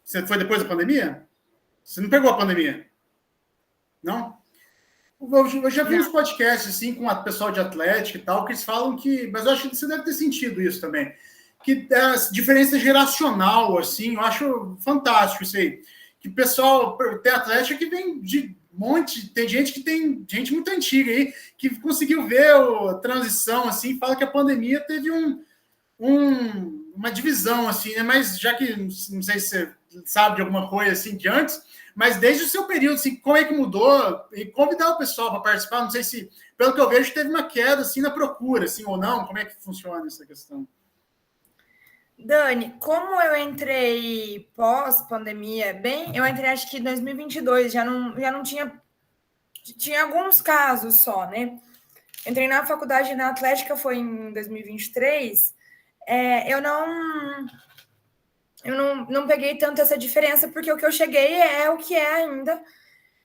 Você foi depois da pandemia? Você não pegou a pandemia? Não? Eu já vi uns podcasts assim com o pessoal de atlética e tal, que eles falam que... Mas eu acho que você deve ter sentido isso também. Que a diferença geracional, assim, eu acho fantástico isso aí. Que o pessoal tem atlética que vem de monte, tem gente muito antiga aí que conseguiu ver a transição, assim, fala que a pandemia teve uma divisão, assim, né? Mas já que não sei se você sabe de alguma coisa assim de antes, mas desde o seu período, assim, como é que mudou? E convidar o pessoal para participar, não sei se, pelo que eu vejo, teve uma queda assim na procura, assim, ou não, como é que funciona essa questão? Dani, como eu entrei pós-pandemia, eu entrei acho que em 2022, já não tinha alguns casos só, né? Entrei na faculdade na Atlética foi em 2023, eu não peguei tanto essa diferença, porque o que eu cheguei é o que é ainda,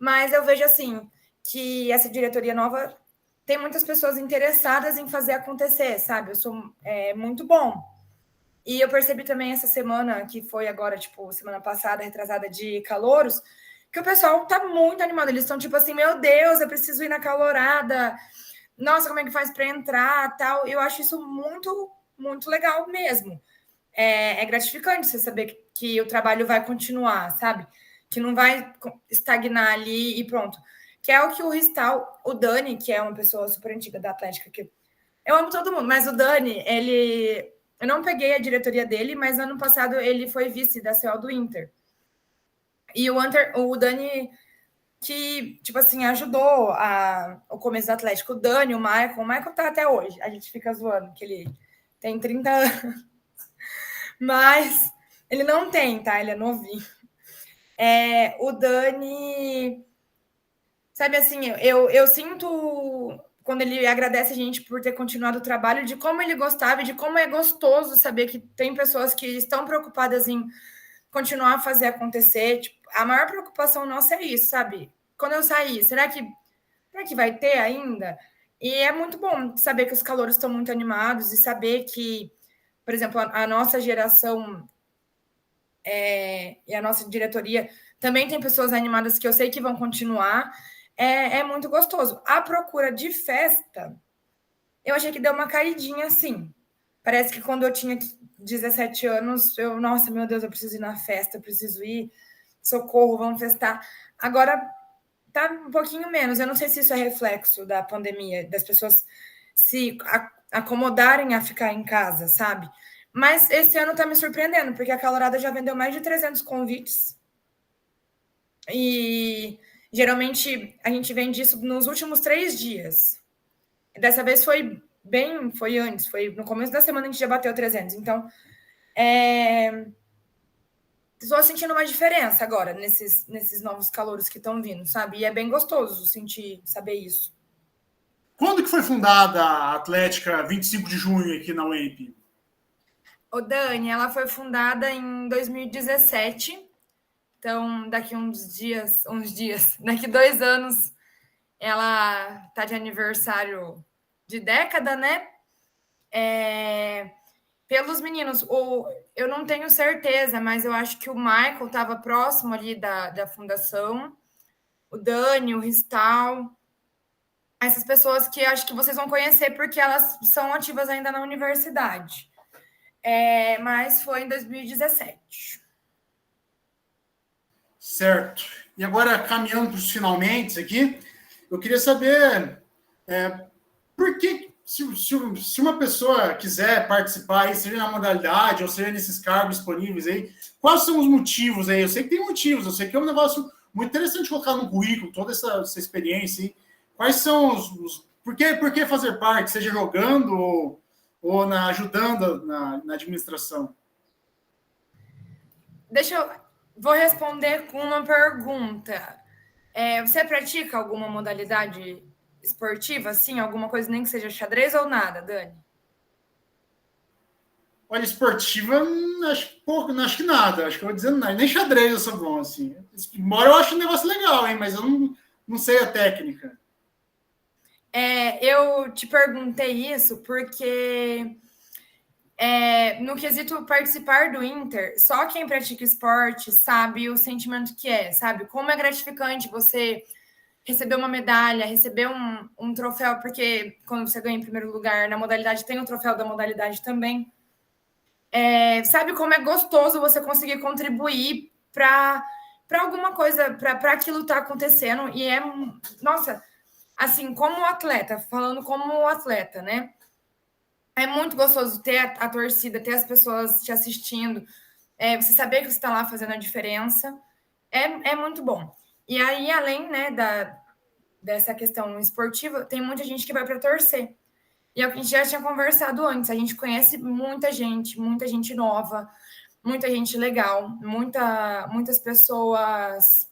mas eu vejo assim, que essa diretoria nova tem muitas pessoas interessadas em fazer acontecer, sabe? Eu sou muito bom. E eu percebi também essa semana, que foi agora, tipo, semana passada, retrasada de calouros, que o pessoal tá muito animado. Eles estão tipo assim, meu Deus, eu preciso ir na calorada. Nossa, como é que faz para entrar, tal. Eu acho isso muito, muito legal mesmo. É gratificante você saber que o trabalho vai continuar, sabe? Que não vai estagnar ali e pronto. Que é o que o Ristal, o Dani, que é uma pessoa super antiga da Atlética, que eu amo todo mundo, mas o Dani, eu não peguei a diretoria dele, mas ano passado ele foi vice da CEO do Inter. E o Dani, que, tipo assim, ajudou o começo do Atlético. O Dani, o Michael tá até hoje. A gente fica zoando, que ele tem 30 anos. Mas ele não tem, tá? Ele é novinho. O Dani, sabe assim, eu sinto quando ele agradece a gente por ter continuado o trabalho, de como ele gostava e de como é gostoso saber que tem pessoas que estão preocupadas em continuar a fazer acontecer. Tipo, a maior preocupação nossa é isso, sabe? Quando eu sair, será que vai ter ainda? E é muito bom saber que os calouros estão muito animados e saber que, por exemplo, a nossa geração e a nossa diretoria também tem pessoas animadas que eu sei que vão continuar. É muito gostoso. A procura de festa, eu achei que deu uma caidinha assim. Parece que quando eu tinha 17 anos, nossa, meu Deus, eu preciso ir na festa, eu preciso ir, socorro, vamos festar. Agora tá um pouquinho menos. Eu não sei se isso é reflexo da pandemia, das pessoas se acomodarem a ficar em casa, sabe? Mas esse ano tá me surpreendendo, porque a Calorada já vendeu mais de 300 convites. E geralmente a gente vende isso nos últimos 3 dias. Dessa vez foi antes, foi no começo da semana a gente já bateu 300. Então, estou sentindo uma diferença agora nesses novos calouros que estão vindo, sabe? E é bem gostoso saber isso. Quando que foi fundada a Atlética 25 de junho aqui na UEMP? O Dani, ela foi fundada em 2017. Então, daqui daqui 2 anos, ela tá de aniversário de década, né? Pelos meninos, eu não tenho certeza, mas eu acho que o Michael estava próximo ali da fundação, o Dani, o Ristal, essas pessoas que acho que vocês vão conhecer porque elas são ativas ainda na universidade. Mas foi em 2017. Certo. E agora, caminhando para os finalmente aqui, eu queria saber por que, se uma pessoa quiser participar, aí, seja na modalidade ou seja nesses cargos disponíveis aí, quais são os motivos aí? Eu sei que tem motivos, eu sei que é um negócio muito interessante colocar no currículo toda essa experiência aí. Quais são por que fazer parte, seja jogando ou ajudando na administração? Vou responder com uma pergunta. Você pratica alguma modalidade esportiva, assim, alguma coisa, nem que seja xadrez ou nada, Dani? Olha, esportiva, acho que nada. Acho que eu vou dizendo nada. Nem xadrez eu sou bom, assim. Embora eu ache um negócio legal, hein? Mas eu não sei a técnica. Eu te perguntei isso porque no quesito participar do Inter, só quem pratica esporte sabe o sentimento que é, sabe? Como é gratificante você receber uma medalha, receber um troféu, porque quando você ganha em primeiro lugar na modalidade, tem o troféu da modalidade também. Sabe como é gostoso você conseguir contribuir para alguma coisa, para aquilo estar acontecendo. E nossa, assim, como atleta, falando como atleta, né? É muito gostoso ter a torcida, ter as pessoas te assistindo, você saber que você está lá fazendo a diferença. É muito bom. E aí, além, né, dessa questão esportiva, tem muita gente que vai para torcer. E é o que a gente já tinha conversado antes. A gente conhece muita gente nova, muita gente legal, muitas pessoas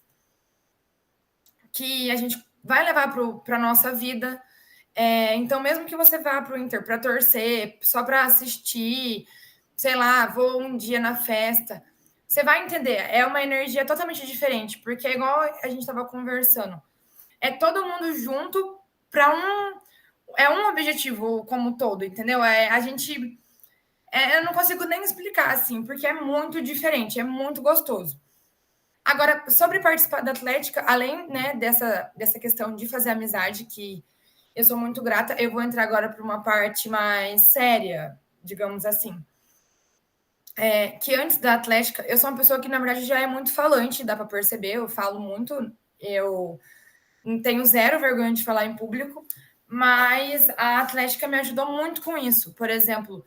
que a gente vai levar para a nossa vida. Então, mesmo que você vá para o Inter para torcer, só para assistir, sei lá, vou um dia na festa, você vai entender. É uma energia totalmente diferente, porque é igual a gente estava conversando. É todo mundo junto para um objetivo como todo, entendeu? Eu não consigo nem explicar assim, porque é muito diferente, é muito gostoso. Agora, sobre participar da Atlética, além, né, dessa questão de fazer amizade, que eu sou muito grata, eu vou entrar agora para uma parte mais séria, digamos assim. Que antes da Atlética, eu sou uma pessoa que, na verdade, já é muito falante, dá para perceber, eu falo muito, eu não tenho zero vergonha de falar em público, mas a Atlética me ajudou muito com isso. Por exemplo,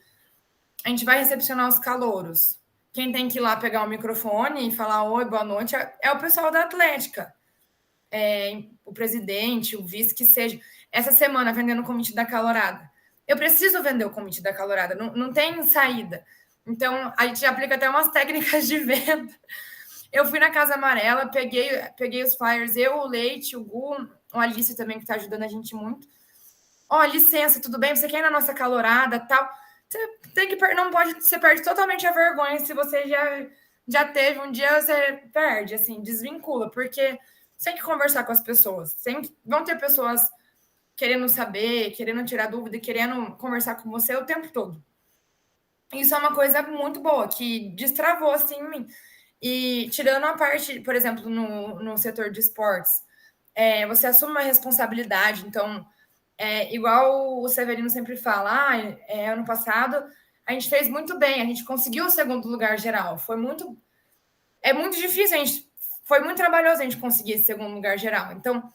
a gente vai recepcionar os calouros. Quem tem que ir lá pegar o microfone e falar oi, boa noite, é o pessoal da Atlética. O presidente, o vice, que seja. Essa semana, vendendo o convite da calorada. Eu preciso vender o convite da calorada, não tem saída. Então, a gente aplica até umas técnicas de venda. Eu fui na Casa Amarela, peguei os flyers, eu, o Leite, o Gu, o Alice também, que está ajudando a gente muito. Licença, tudo bem? Você quer ir na nossa calorada, tal? Você tem que não pode, você perde totalmente a vergonha. Se você já teve um dia, você perde, assim, desvincula, porque você tem que conversar com as pessoas. Vão ter pessoas querendo saber, querendo tirar dúvida, querendo conversar com você o tempo todo. Isso é uma coisa muito boa, que destravou, assim, em mim. E tirando a parte, por exemplo, no setor de esportes, você assume uma responsabilidade. Então, igual o Severino sempre fala, ano passado a gente fez muito bem, a gente conseguiu o segundo lugar geral. É muito difícil, foi muito trabalhoso a gente conseguir esse segundo lugar geral. Então,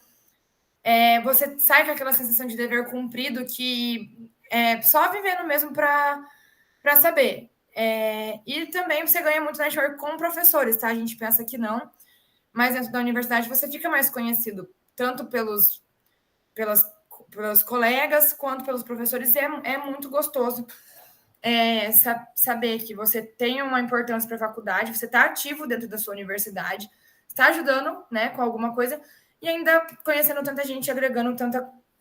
você sai com aquela sensação de dever cumprido que só vivendo mesmo para saber. E também você ganha muito network com professores, tá? A gente pensa que não, mas dentro da universidade você fica mais conhecido, tanto pelos colegas quanto pelos professores. É muito gostoso saber que você tem uma importância para a faculdade, você está ativo dentro da sua universidade, está ajudando, né, com alguma coisa, e ainda conhecendo tanta gente, agregando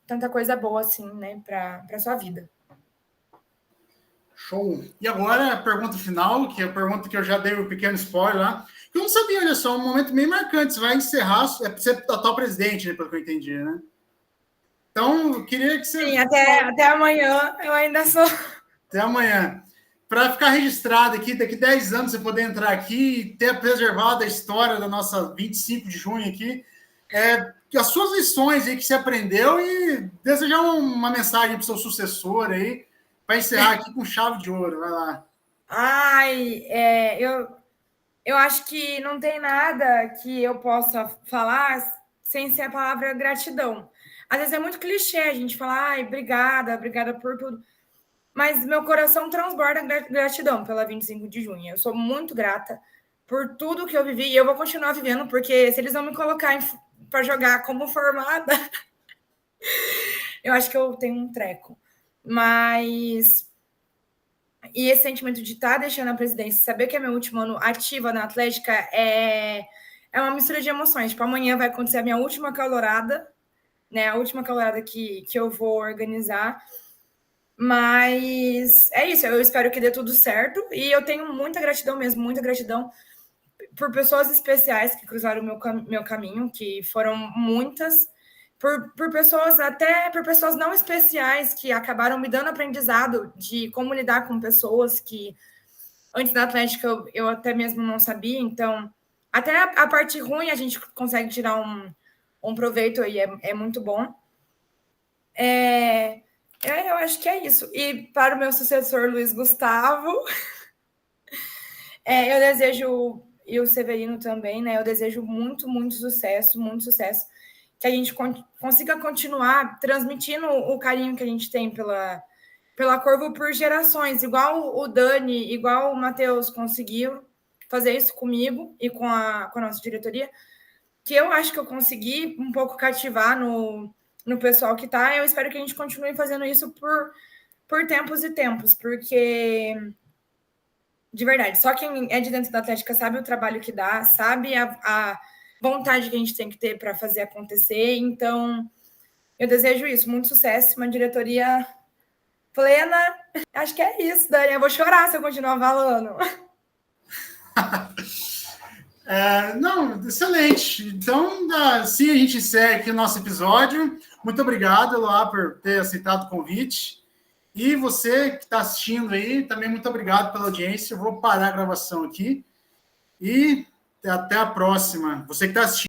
tanta coisa boa assim, né, para a sua vida. Show. E agora a pergunta final, que é a pergunta que eu já dei um pequeno spoiler lá, que eu não sabia, olha só, um momento meio marcante. Você vai encerrar, você é atual presidente, né, pelo que eu entendi, né? Então, eu queria que você... Sim, até amanhã eu ainda sou... Até amanhã. Para ficar registrado aqui, daqui 10 anos você poder entrar aqui e ter preservado a história da nossa 25 de junho aqui, as suas lições aí que você aprendeu e desejar uma mensagem para o seu sucessor aí, para encerrar aqui com chave de ouro. Vai lá. Eu acho que não tem nada que eu possa falar sem ser a palavra gratidão. Às vezes é muito clichê a gente falar, obrigada por tudo. Mas meu coração transborda gratidão pela 25 de junho. Eu sou muito grata por tudo que eu vivi e eu vou continuar vivendo, porque se eles não me colocar para jogar como formada, eu acho que eu tenho um treco. Mas... E esse sentimento de estar deixando a presidência, saber que é meu último ano ativa na Atlética, é uma mistura de emoções. Tipo, amanhã vai acontecer a minha última calorada, né? A última calorada que eu vou organizar. Mas é isso, eu espero que dê tudo certo. E eu tenho muita gratidão mesmo, muita gratidão por pessoas especiais que cruzaram o meu caminho, que foram muitas. Por pessoas não especiais que acabaram me dando aprendizado de como lidar com pessoas que antes da Atlética eu até mesmo não sabia. Então, até a parte ruim a gente consegue tirar um proveito e é muito bom. Eu acho que é isso. E para o meu sucessor, Luiz Gustavo, eu desejo, e o Severino também, né? Eu desejo muito, muito sucesso, que a gente consiga continuar transmitindo o carinho que a gente tem pela Corvo por gerações, igual o Dani, igual o Matheus conseguiu fazer isso comigo e com a nossa diretoria, que eu acho que eu consegui um pouco cativar no pessoal que está. Eu espero que a gente continue fazendo isso por tempos e tempos, porque, de verdade, só quem é de dentro da Atlética sabe o trabalho que dá, sabe a vontade que a gente tem que ter para fazer acontecer. Então, eu desejo isso, muito sucesso, uma diretoria plena. Acho que é isso, Dani. Eu vou chorar se eu continuar falando. Não, excelente. Então, assim a gente encerra aqui o nosso episódio. Muito obrigado, Eloá, por ter aceitado o convite. E você que está assistindo aí, também muito obrigado pela audiência. Eu vou parar a gravação aqui. E até a próxima. Você que está assistindo.